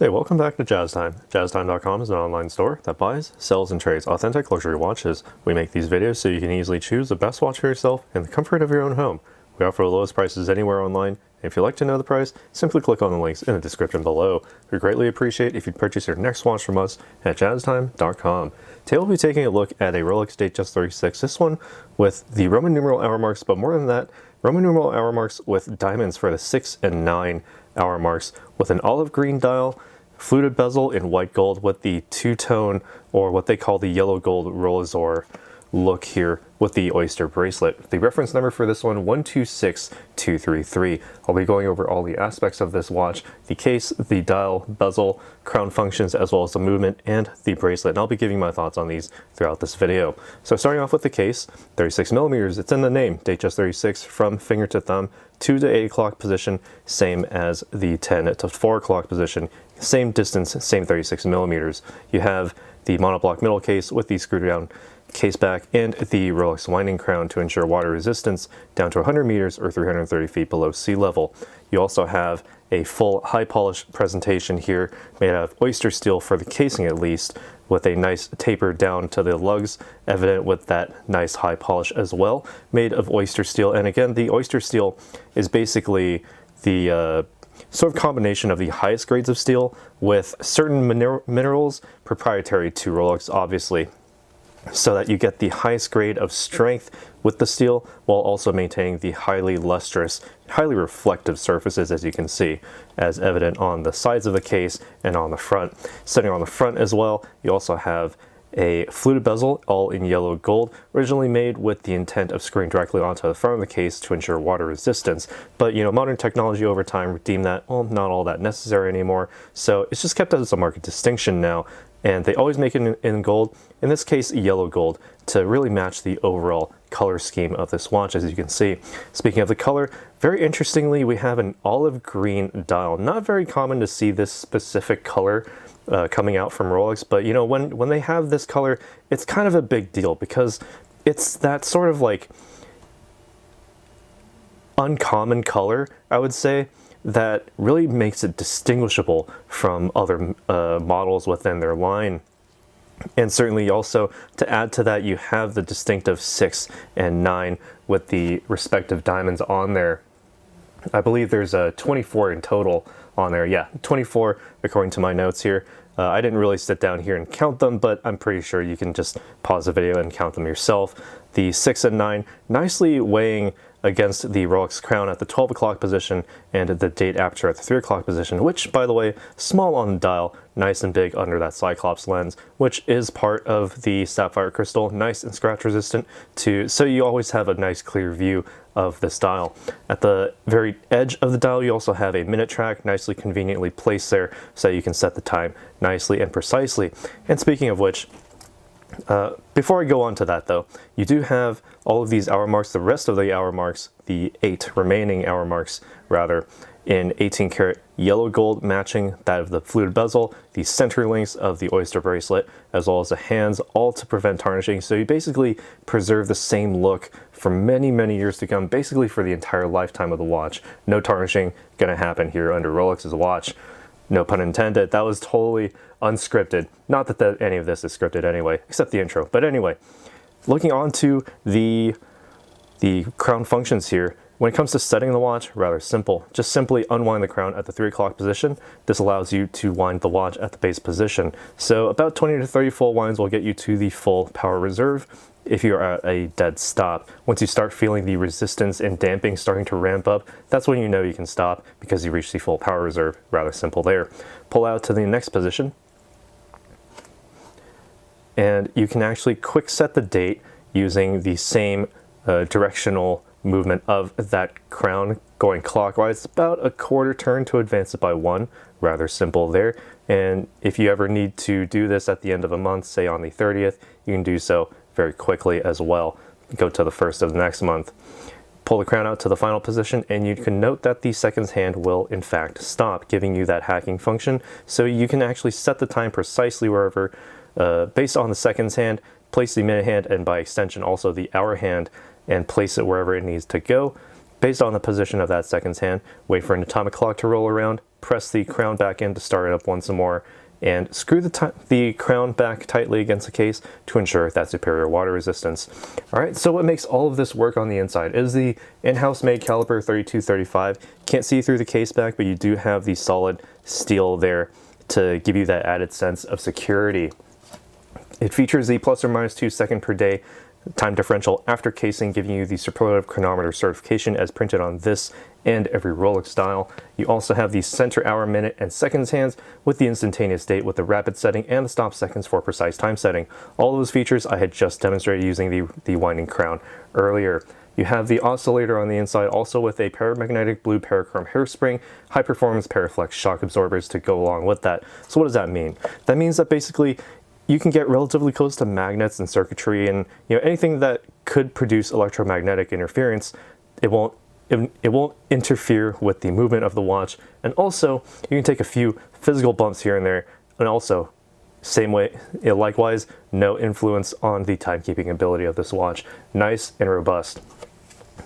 Hey, welcome back to Jazz Time. JazzTime.com is an online store that buys, sells, and trades authentic luxury watches. We make these videos so you can easily choose the best watch for yourself in the comfort of your own home. We offer the lowest prices anywhere online, and if you'd like to know the price, simply click on the links in the description below. We greatly appreciate if you'd purchase your next watch from us at JazzTime.com. Today we'll be taking a look at a Rolex Datejust 36, this one with the Roman numeral hour marks, but more than that, Roman numeral hour marks with diamonds for the 6 and 9 hour marks, with an olive green dial, fluted bezel in white gold with the two-tone, or what they call the yellow gold rollazor look here with the Oyster Bracelet. The reference number for this one, 126233. I'll be going over all the aspects of this watch, the case, the dial, bezel, crown functions, as well as the movement and the bracelet, and I'll be giving my thoughts on these throughout this video. So starting off with the case, 36 millimeters, it's in the name, Datejust 36, from finger to thumb, 2 to 8 o'clock position, same as the 10 to 4 o'clock position, same distance, same 36 millimeters. You have the monoblock middle case with the screw down case back and the Rolex winding crown to ensure water resistance down to 100 meters or 330 feet below sea level. You also have a full high polish presentation here made out of oyster steel for the casing at least, with a nice taper down to the lugs, evident with that nice high polish as well, made of oyster steel. And again, the oyster steel is basically the sort of combination of the highest grades of steel with certain minerals proprietary to Rolex, obviously, so that you get the highest grade of strength with the steel while also maintaining the highly lustrous, highly reflective surfaces, as you can see, as evident on the sides of the case and on the front. Sitting on the front as well, you also have a fluted bezel, all in yellow gold, originally made with the intent of screwing directly onto the front of the case to ensure water resistance. But modern technology over time deemed that, well, not all that necessary anymore, so it's just kept as a market distinction now, and they always make it in gold, in this case yellow gold, to really match the overall color scheme of this watch, as you can see. Speaking of the color, very interestingly, we have an olive green dial. Not very common to see this specific color coming out from Rolex, but when they have this color, it's kind of a big deal because it's that sort of like uncommon color, I would say, that really makes it distinguishable from other models within their line. And certainly also, to add to that, you have the distinctive 6 and 9 with the respective diamonds on there. I believe there's 24 in total on there. Yeah, 24 according to my notes here. I didn't really sit down here and count them, but I'm pretty sure you can just pause the video and count them yourself. The 6 and 9 nicely weighing against the Rolex crown at the 12 o'clock position and the date aperture at the 3 o'clock position, which, by the way, small on the dial, nice and big under that Cyclops lens, which is part of the sapphire crystal, nice and scratch resistant so you always have a nice clear view of this dial. At the very edge of the dial, you also have a minute track, nicely conveniently placed there so you can set the time nicely and precisely. And speaking of which, before I go on to that though, you do have all of these hour marks, the rest of the hour marks, the 8 remaining hour marks rather, in 18 karat yellow gold, matching that of the fluted bezel, the center links of the Oyster Bracelet, as well as the hands, all to prevent tarnishing. So you basically preserve the same look for many, many years to come, basically for the entire lifetime of the watch. No tarnishing gonna happen here under Rolex's watch. No pun intended. That was totally unscripted. Not that any of this is scripted anyway, except the intro. But anyway, looking on to the crown functions here. When it comes to setting the watch, rather simple. Just simply unwind the crown at the 3 o'clock position. This allows you to wind the watch at the base position. So about 20 to 30 full winds will get you to the full power reserve if you're at a dead stop. Once you start feeling the resistance and damping starting to ramp up, that's when you know you can stop because you reach the full power reserve. Rather simple there. Pull out to the next position, and you can actually quick set the date using the same directional movement of that crown going clockwise, about a quarter turn to advance it by 1. Rather simple there. And if you ever need to do this at the end of a month, say on the 30th, you can do so very quickly as well. Go to the 1st of the next month. Pull the crown out to the final position, and you can note that the seconds hand will in fact stop, giving you that hacking function. So you can actually set the time precisely wherever, based on the seconds hand, place the minute hand, and by extension also the hour hand, and place it wherever it needs to go. Based on the position of that seconds hand, wait for an atomic clock to roll around, press the crown back in to start it up once more, and screw the crown back tightly against the case to ensure that superior water resistance. All right, so what makes all of this work on the inside is the in-house made caliper 3235. Can't see through the case back, but you do have the solid steel there to give you that added sense of security. It features the ±2 second per day time differential after casing, giving you the superlative chronometer certification as printed on this and every Rolex dial. You also have the center hour, minute, and seconds hands with the instantaneous date with the rapid setting and the stop seconds for precise time setting. All those features I had just demonstrated using the winding crown earlier. You have the oscillator on the inside, also with a paramagnetic blue parachrome hairspring, high performance Paraflex shock absorbers to go along with that. So what does that mean? That means that basically you can get relatively close to magnets and circuitry and anything that could produce electromagnetic interference. It won't interfere with the movement of the watch, and also you can take a few physical bumps here and there, and also same way, likewise, no influence on the timekeeping ability of this watch. Nice and robust.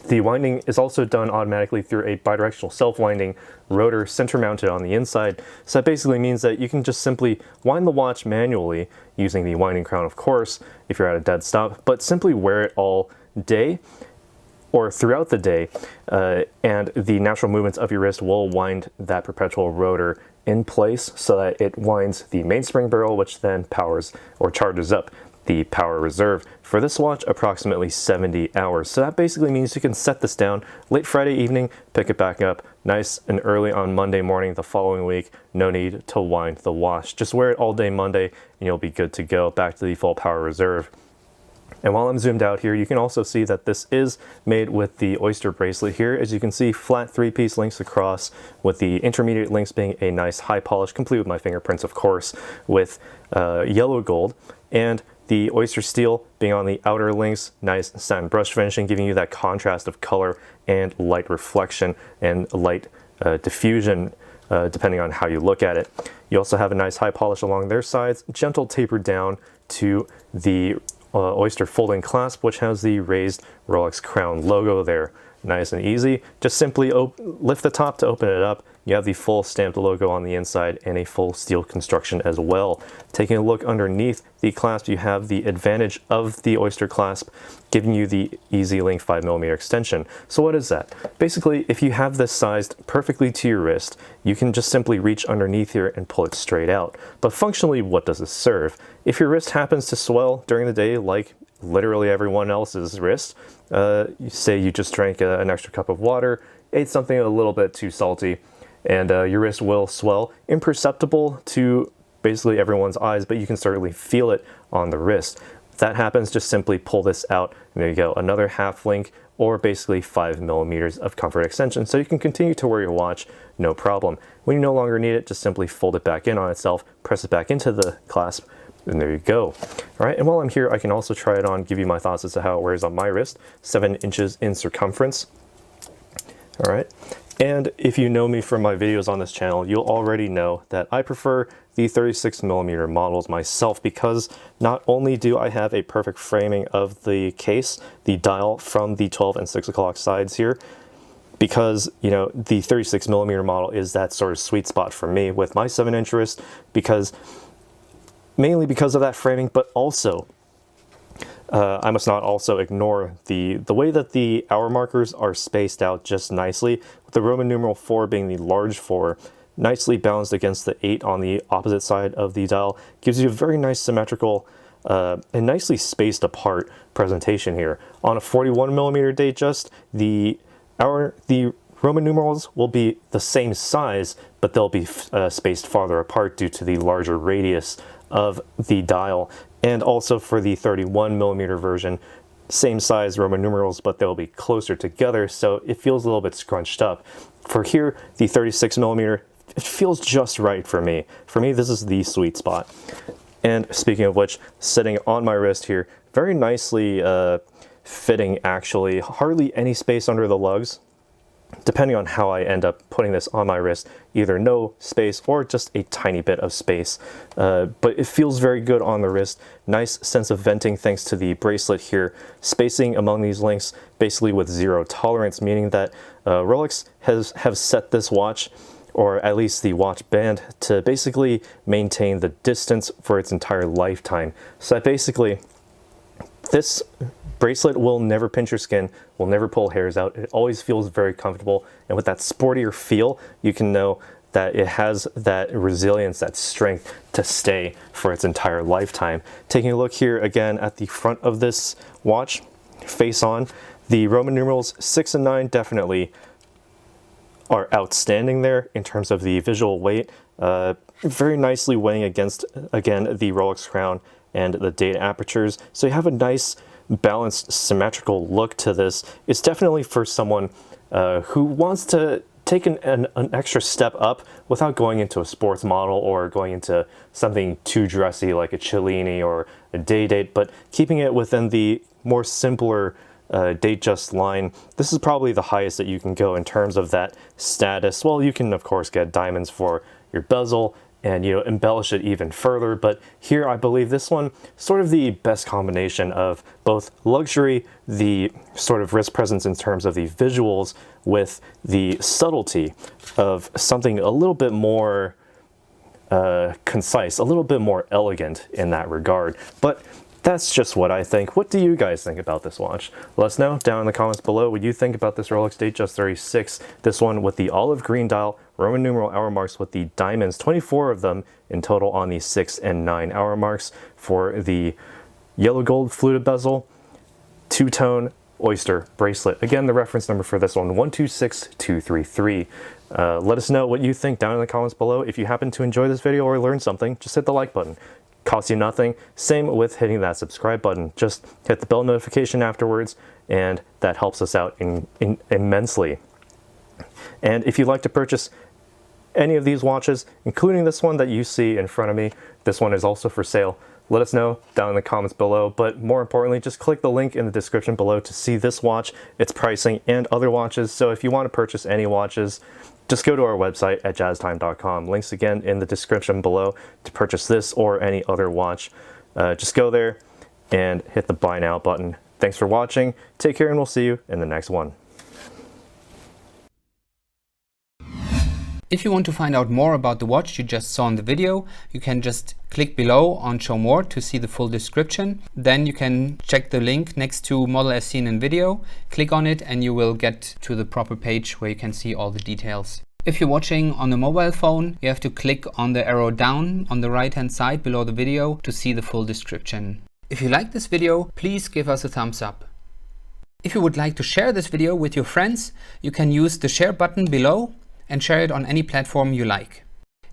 The winding is also done automatically through a bidirectional self-winding rotor center mounted on the inside. So that basically means that you can just simply wind the watch manually using the winding crown, of course, if you're at a dead stop, but simply wear it all day or throughout the day, and the natural movements of your wrist will wind that perpetual rotor in place so that it winds the mainspring barrel, which then powers or charges up the power reserve. For this watch, approximately 70 hours. So that basically means you can set this down late Friday evening, pick it back up nice and early on Monday morning the following week. No need to wind the watch. Just wear it all day Monday and you'll be good to go back to the full power reserve. And while I'm zoomed out here, you can also see that this is made with the Oyster Bracelet here. As you can see, flat 3-piece links across, with the intermediate links being a nice high polish, complete with my fingerprints, of course, with yellow gold, and the Oyster Steel being on the outer links, nice satin brush finishing, giving you that contrast of color and light reflection and light diffusion, depending on how you look at it. You also have a nice high polish along their sides, gentle taper down to the Oyster folding clasp, which has the raised Rolex crown logo there. Nice and easy. Just simply lift the top to open it up. You have the full stamped logo on the inside and a full steel construction as well. Taking a look underneath the clasp, you have the advantage of the Oyster clasp, giving you the Easy Link 5mm extension. So what is that? Basically, if you have this sized perfectly to your wrist, you can just simply reach underneath here and pull it straight out. But functionally, what does this serve? If your wrist happens to swell during the day, like literally everyone else's wrist, say you just drank an extra cup of water, ate something a little bit too salty, and your wrist will swell, imperceptible to basically everyone's eyes, but you can certainly feel it on the wrist. If that happens, just simply pull this out, and there you go, another half link, or basically 5mm of comfort extension, so you can continue to wear your watch, no problem. When you no longer need it, just simply fold it back in on itself, press it back into the clasp, and there you go. All right, and while I'm here, I can also try it on, give you my thoughts as to how it wears on my wrist. 7 inches in circumference. All right, and if you know me from my videos on this channel, you'll already know that I prefer the 36mm models myself, because not only do I have a perfect framing of the case, the dial from the 12 and 6 o'clock sides here, because the 36mm model is that sort of sweet spot for me with my 7-inch wrist, mainly because of that framing, but also I must not also ignore the way that the hour markers are spaced out just nicely, with the Roman numeral 4 being the large 4, nicely balanced against the 8 on the opposite side of the dial, gives you a very nice symmetrical and nicely spaced apart presentation here. On a 41mm Datejust, the Roman numerals will be the same size, but they'll be spaced farther apart due to the larger radius of the dial. And also for the 31mm version, same size Roman numerals, but they'll be closer together, so it feels a little bit scrunched up. For here, the 36mm, it feels just right for me. For me, this is the sweet spot. And speaking of which, sitting on my wrist here, very nicely fitting actually, hardly any space under the lugs. Depending on how I end up putting this on my wrist, either no space or just a tiny bit of space. But it feels very good on the wrist. Nice sense of venting thanks to the bracelet here. Spacing among these links basically with zero tolerance, meaning that Rolex have set this watch or at least the watch band, to basically maintain the distance for its entire lifetime. So that basically this bracelet will never pinch your skin, will never pull hairs out. It always feels very comfortable, and with that sportier feel, you can know that it has that resilience, that strength to stay for its entire lifetime. Taking a look here again at the front of this watch, face on, the Roman numerals 6 and 9 definitely are outstanding there in terms of the visual weight. Very nicely weighing against, again, the Rolex crown and the date apertures. So you have a nice, balanced, symmetrical look to this. It's definitely for someone who wants to take an extra step up without going into a sports model or going into something too dressy like a Cellini or a Day-Date, but keeping it within the more simpler Datejust line. This is probably the highest that you can go in terms of that status. Well, you can of course get diamonds for your bezel and, you know, embellish it even further, but here I believe this one sort of the best combination of both luxury, the sort of wrist presence in terms of the visuals, with the subtlety of something a little bit more concise, a little bit more elegant in that regard. But that's just what I think. What do you guys think about this watch? Let us know down in the comments below what you think about this Rolex Datejust 36. This one with the olive green dial, Roman numeral hour marks with the diamonds, 24 of them in total on the 6 and 9 hour marks, for the yellow gold fluted bezel, two-tone Oyster bracelet. Again, the reference number for this one, 126233. Let us know what you think down in the comments below. If you happen to enjoy this video or learn something, just hit the like button. Costs you nothing. Same with hitting that subscribe button. Just hit the bell notification afterwards, and that helps us out immensely. And if you'd like to purchase any of these watches, including this one that you see in front of me, this one is also for sale. Let us know down in the comments below, but more importantly, just click the link in the description below to see this watch, its pricing, and other watches. So if you want to purchase any watches, just go to our website at jazztime.com. Links again in the description below to purchase this or any other watch. Just go there and hit the buy now button. Thanks for watching. Take care, and we'll see you in the next one. If you want to find out more about the watch you just saw in the video, you can just click below on Show More to see the full description. Then you can check the link next to Model as seen in video, click on it, and you will get to the proper page where you can see all the details. If you're watching on a mobile phone, you have to click on the arrow down on the right hand side below the video to see the full description. If you like this video, please give us a thumbs up. If you would like to share this video with your friends, you can use the share button below and share it on any platform you like.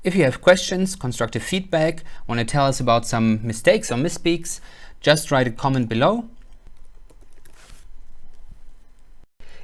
If you have questions, constructive feedback, want to tell us about some mistakes or misspeaks, just write a comment below.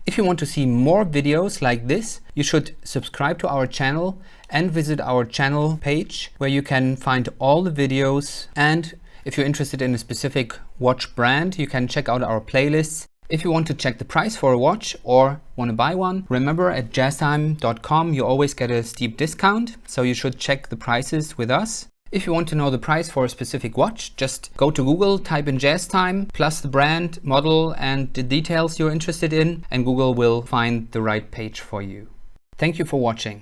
If you want to see more videos like this, you should subscribe to our channel and visit our channel page where you can find all the videos. And if you're interested in a specific watch brand, you can check out our playlists. If you want to check the price for a watch or want to buy one, remember at jazztime.com you always get a steep discount, so you should check the prices with us. If you want to know the price for a specific watch, just go to Google, type in JazzTime, plus the brand, model, and the details you're interested in, and Google will find the right page for you. Thank you for watching.